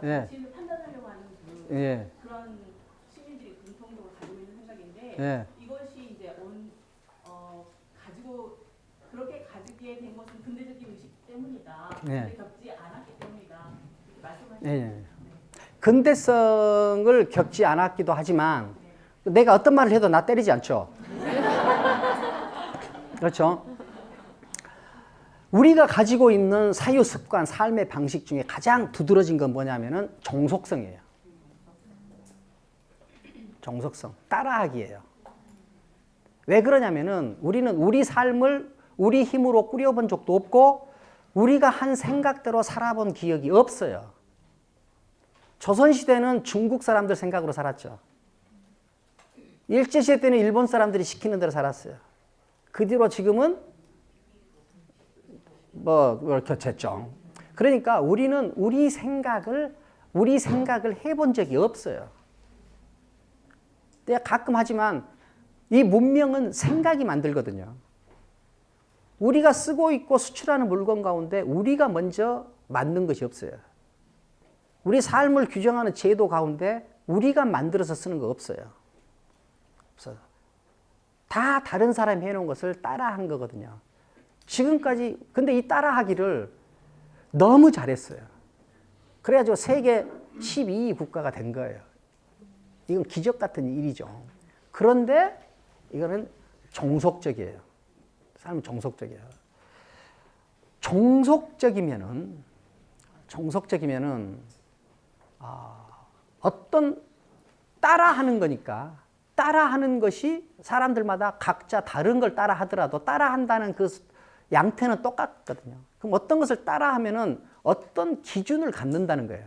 예. 정치인을 판단하려고 하는 예. 그런 시민들이 공통적으로 가지고 있는 생각인데 예. 이것이 이제 가지고 그렇게 가지게 된 것은 근대적인 의식 때문이다. 예. 근데 겪지 않았기 때문이다. 이렇게 말씀하시는 예. 네. 근대성을 겪지 않았기도 하지만 내가 어떤 말을 해도 나 때리지 않죠. 그렇죠. 우리가 가지고 있는 사유 습관, 삶의 방식 중에 가장 두드러진 건 뭐냐면은 종속성이에요. 종속성, 따라하기예요. 왜 그러냐면은 우리는 우리 삶을 우리 힘으로 꾸려본 적도 없고 우리가 한 생각대로 살아본 기억이 없어요. 조선시대는 중국 사람들 생각으로 살았죠. 일제시대 때는 일본 사람들이 시키는 대로 살았어요. 그 뒤로 지금은 이렇게 됐죠. 그러니까 우리는 우리 생각을 해본 적이 없어요. 내가 가끔 하지만 이 문명은 생각이 만들거든요. 우리가 쓰고 있고 수출하는 물건 가운데 우리가 먼저 만든 것이 없어요. 우리 삶을 규정하는 제도 가운데 우리가 만들어서 쓰는 거 없어요. 없어요. 다 다른 사람이 해놓은 것을 따라한 거거든요. 지금까지 근데 이 따라하기를 너무 잘했어요. 그래가지고 세계 12위 국가가 된 거예요. 이건 기적 같은 일이죠. 그런데 이거는 종속적이에요. 삶은 종속적이에요. 종속적이면은 어떤 따라하는 거니까 따라하는 것이 사람들마다 각자 다른 걸 따라하더라도 따라한다는 그 양태는 똑같거든요. 그럼 어떤 것을 따라하면은 어떤 기준을 갖는다는 거예요.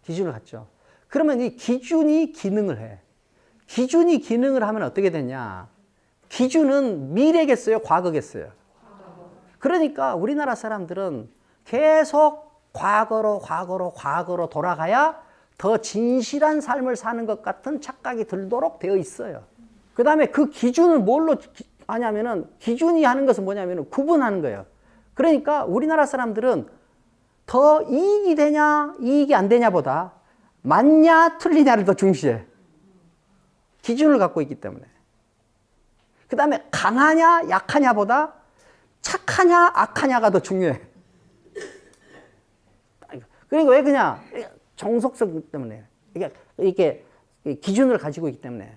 기준을 갖죠. 그러면 이 기준이 기능을 해. 기준이 기능을 하면 어떻게 되냐? 기준은 미래겠어요? 과거겠어요? 그러니까 우리나라 사람들은 계속 과거로 돌아가야 더 진실한 삶을 사는 것 같은 착각이 들도록 되어 있어요. 그 다음에 그 기준을 뭘로 하냐면은 기준이 하는 것은 뭐냐면은 구분하는 거예요. 그러니까 우리나라 사람들은 더 이익이 되냐, 이익이 안 되냐보다 맞냐, 틀리냐를 더 중시해. 기준을 갖고 있기 때문에. 그 다음에 강하냐, 약하냐보다 착하냐, 악하냐가 더 중요해. 그러니까 왜 그냥 정석성 때문에 이게 기준을 가지고 있기 때문에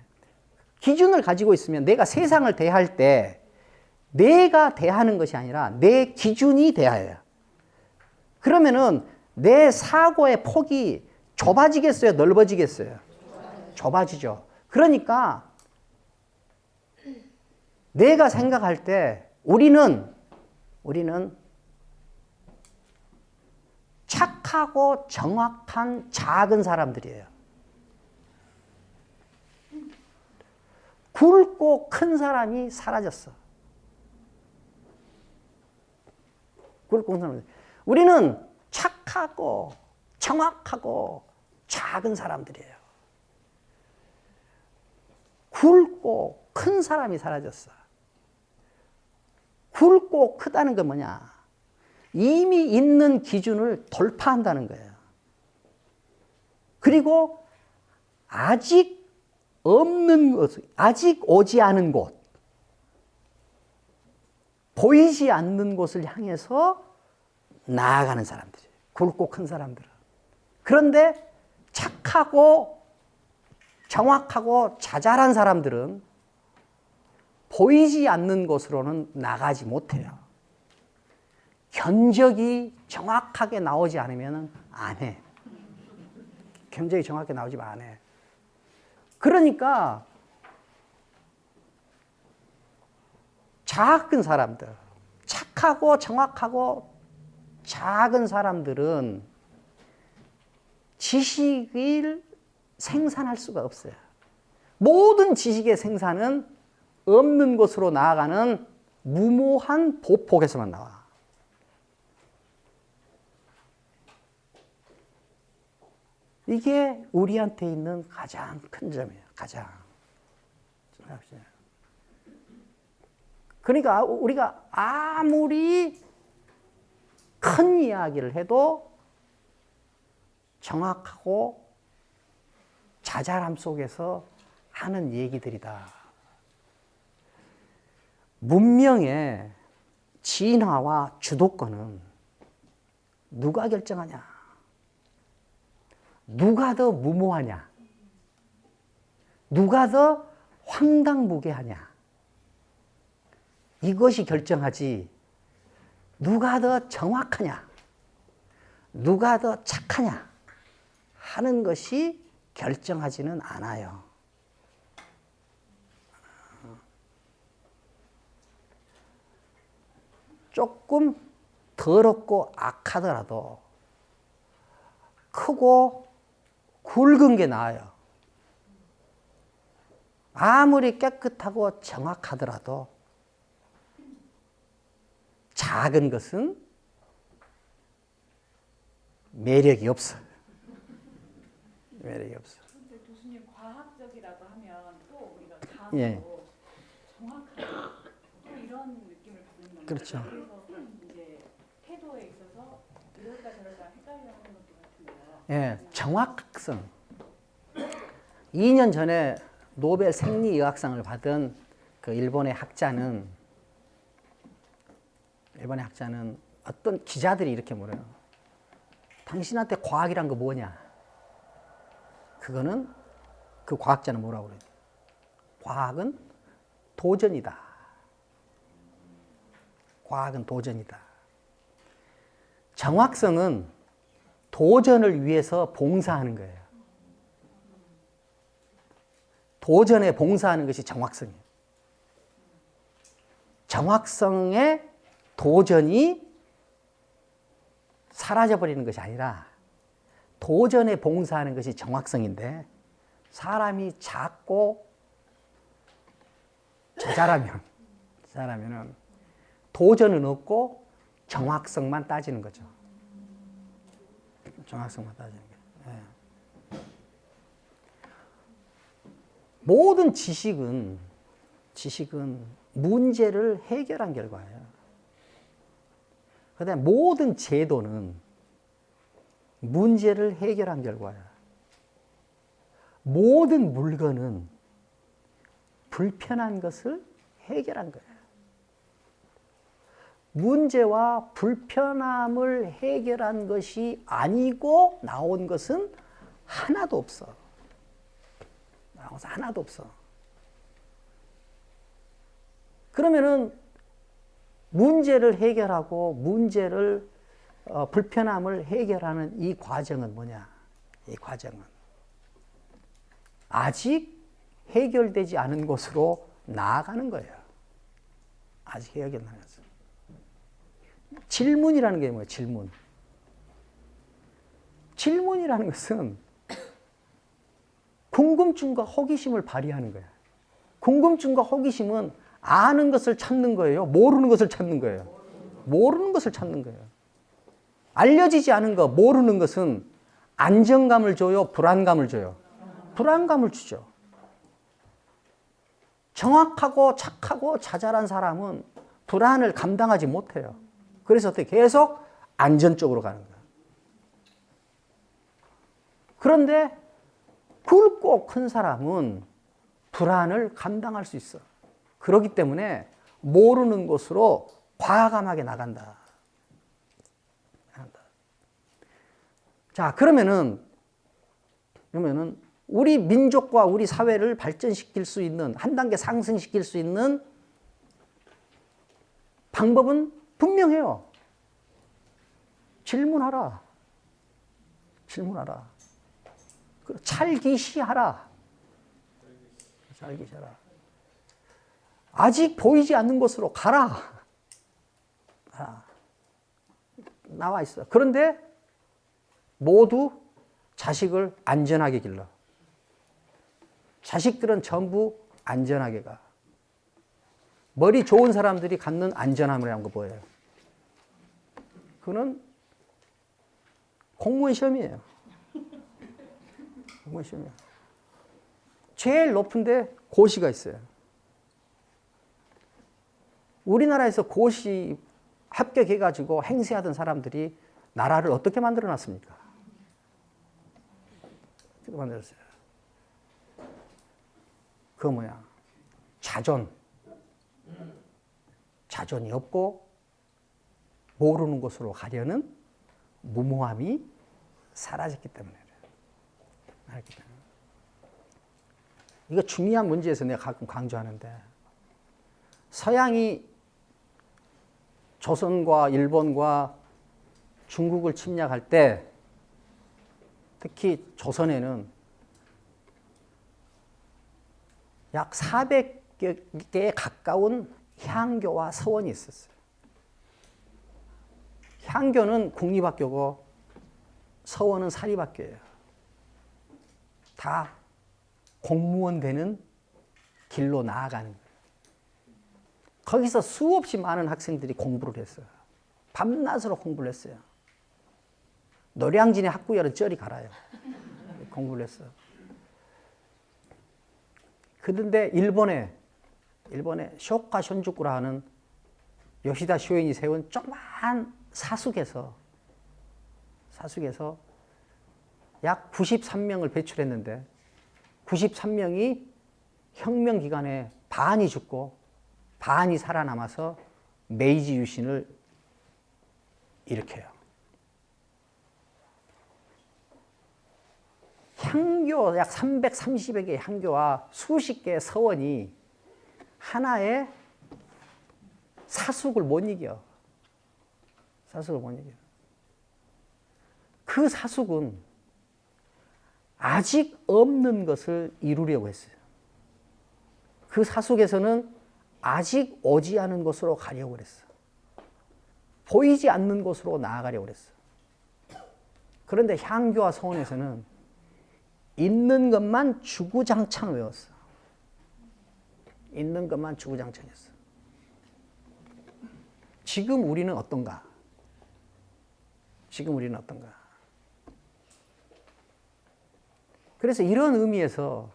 기준을 가지고 있으면 내가 세상을 대할 때 내가 대하는 것이 아니라 내 기준이 대하여요. 그러면은 내 사고의 폭이 좁아지겠어요? 넓어지겠어요? 좁아지죠. 그러니까 내가 생각할 때 우리는 착하고 정확한 작은 사람들이에요. 굵고 큰 사람이 사라졌어. 굵고 큰 사람. 우리는 착하고 정확하고 작은 사람들이에요. 굵고 큰 사람이 사라졌어. 굵고 크다는 건 뭐냐? 이미 있는 기준을 돌파한다는 거예요. 그리고 아직 없는 곳, 아직 오지 않은 곳, 보이지 않는 곳을 향해서 나아가는 사람들이에요. 굵고 큰 사람들은. 그런데 착하고 정확하고 자잘한 사람들은 보이지 않는 곳으로는 나가지 못해요. 견적이 정확하게 나오지 않으면 안 해. 견적이 정확하게 나오지만 안 해. 그러니까 작은 사람들, 착하고 정확하고 작은 사람들은 지식을 생산할 수가 없어요. 모든 지식의 생산은 없는 곳으로 나아가는 무모한 보폭에서만 나와. 이게 우리한테 있는 가장 큰 점이에요. 가장. 그러니까 우리가 아무리 큰 이야기를 해도 정확하고 자잘함 속에서 하는 얘기들이다. 문명의 진화와 주도권은 누가 결정하냐? 누가 더 무모하냐? 누가 더 황당무계하냐? 이것이 결정하지, 누가 더 정확하냐? 누가 더 착하냐? 하는 것이 결정하지는 않아요. 조금 더럽고 악하더라도 크고 굵은 게 나아요. 아무리 깨끗하고 정확하더라도 작은 것은 매력이 없어. 매력이 없어. 근데 교수님 과학적이라고 하면 또 우리가 예. 과학으로 정확하고 또 이런 느낌을 받는 겁니다. 그렇죠. 그래서 이제 태도에 있어서 이럴까 저럴까 헷갈려하는 것도 같은데요. 예, 정확성. 2년 전에 노벨 생리의학상을 받은 그 일본의 학자는 어떤 기자들이 이렇게 물어요. 당신한테 과학이란 거 뭐냐? 그거는 그 과학자는 뭐라고 그래요? 과학은 도전이다. 과학은 도전이다. 정확성은 도전을 위해서 봉사하는 거예요. 도전에 봉사하는 것이 정확성이에요. 정확성의 도전이 사라져버리는 것이 아니라 도전에 봉사하는 것이 정확성인데, 사람이 작고 자잘하면 도전은 없고 정확성만 따지는 거죠. 정확성만 따지는 거예요. 예. 모든 지식은 문제를 해결한 결과예요. 그다음에 모든 제도는 문제를 해결한 결과야. 모든 물건은 불편한 것을 해결한 거야. 문제와 불편함을 해결한 것이 아니고 나온 것은 하나도 없어. 하나도 없어. 그러면은 문제를 해결하고 불편함을 해결하는 이 과정은 뭐냐? 이 과정은 아직 해결되지 않은 곳으로 나아가는 거예요. 아직 해결되지 않은 곳. 질문이라는 게 뭐예요? 질문이라는 것은 궁금증과 호기심을 발휘하는 거예요. 궁금증과 호기심은 아는 것을 찾는 거예요? 모르는 것을 찾는 거예요? 모르는 것을 찾는 거예요. 알려지지 않은 거, 모르는 것은 안정감을 줘요? 불안감을 줘요? 불안감을 주죠. 정확하고 착하고 자잘한 사람은 불안을 감당하지 못해요. 그래서 어떻게 계속 안전 쪽으로 가는 거예요. 그런데 굵고 큰 사람은 불안을 감당할 수 있어. 그렇기 때문에 모르는 곳으로 과감하게 나간다. 자, 그러면은 우리 민족과 우리 사회를 발전시킬 수 있는, 한 단계 상승시킬 수 있는 방법은 분명해요. 질문하라. 찰기시하라. 아직 보이지 않는 곳으로 가라. 나와 있어. 그런데 모두 자식을 안전하게 길러. 자식들은 전부 안전하게 가. 머리 좋은 사람들이 갖는 안전함이라는 거 뭐예요? 그거는 공무원 시험이에요. 공무원 시험이에요. 제일 높은데 고시가 있어요. 우리나라에서 고시 합격해가지고 행세하던 사람들이 나라를 어떻게 만들어 놨습니까? 만들었어요. 그 뭐야? 자존이 없고 모르는 곳으로 가려는 무모함이 사라졌기 때문에 그래요. 이거 중요한 문제에서 내가 가끔 강조하는데 서양이 조선과 일본과 중국을 침략할 때 특히 조선에는 약 400개에 가까운 향교와 서원이 있었어요. 향교는 국립학교고 서원은 사립학교예요. 다 공무원 되는 길로 나아가는 거예요. 거기서 수없이 많은 학생들이 공부를 했어요. 밤낮으로 공부를 했어요. 노량진의 학구열은 쩌리 갈아요. 공부를 했어요. 그런데 일본에 쇼카 쇼인주쿠라 하는 요시다 쇼인이 세운 조그만 사숙에서 약 93명을 배출했는데 93명이 혁명 기간에 반이 죽고 반이 살아남아서 메이지 유신을 일으켜요. 향교 약 330여 개의 향교와 수십 개의 서원이 하나의 사숙을 못 이겨. 그 사숙은 아직 없는 것을 이루려고 했어요. 그 사숙에서는 아직 오지 않은 곳으로 가려고 그랬어. 보이지 않는 곳으로 나아가려고 그랬어. 그런데 향교와 서원에서는 있는 것만 주구장창 외웠어. 있는 것만 주구장창했어. 지금 우리는 어떤가? 그래서 이런 의미에서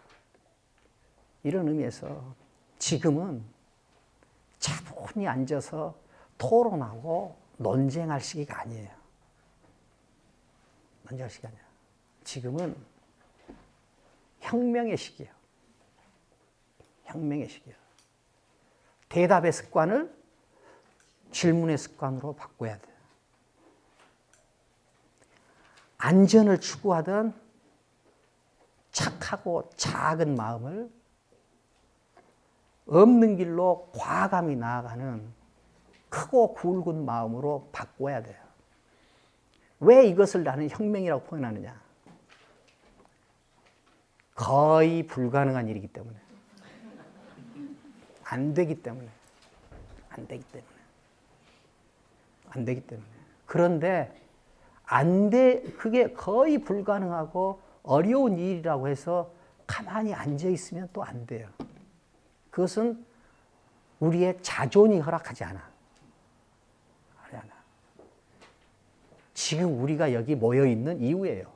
지금은 차분히 앉아서 토론하고 논쟁할 시기가 아니에요. 지금은 혁명의 시기예요. 대답의 습관을 질문의 습관으로 바꿔야 돼요. 안전을 추구하던 착하고 작은 마음을 없는 길로 과감히 나아가는 크고 굵은 마음으로 바꿔야 돼요. 왜 이것을 나는 혁명이라고 표현하느냐? 거의 불가능한 일이기 때문에. 안 되기 때문에. 그런데 그게 거의 불가능하고 어려운 일이라고 해서 가만히 앉아 있으면 또 안 돼요. 그것은 우리의 자존이 허락하지 않아. 지금 우리가 여기 모여 있는 이유예요.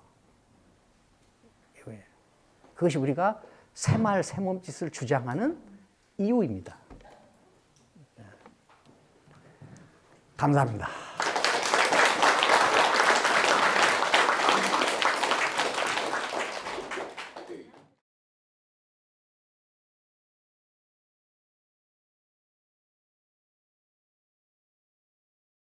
그것이 우리가 새말 새몸짓을 주장하는 이유입니다. 감사합니다.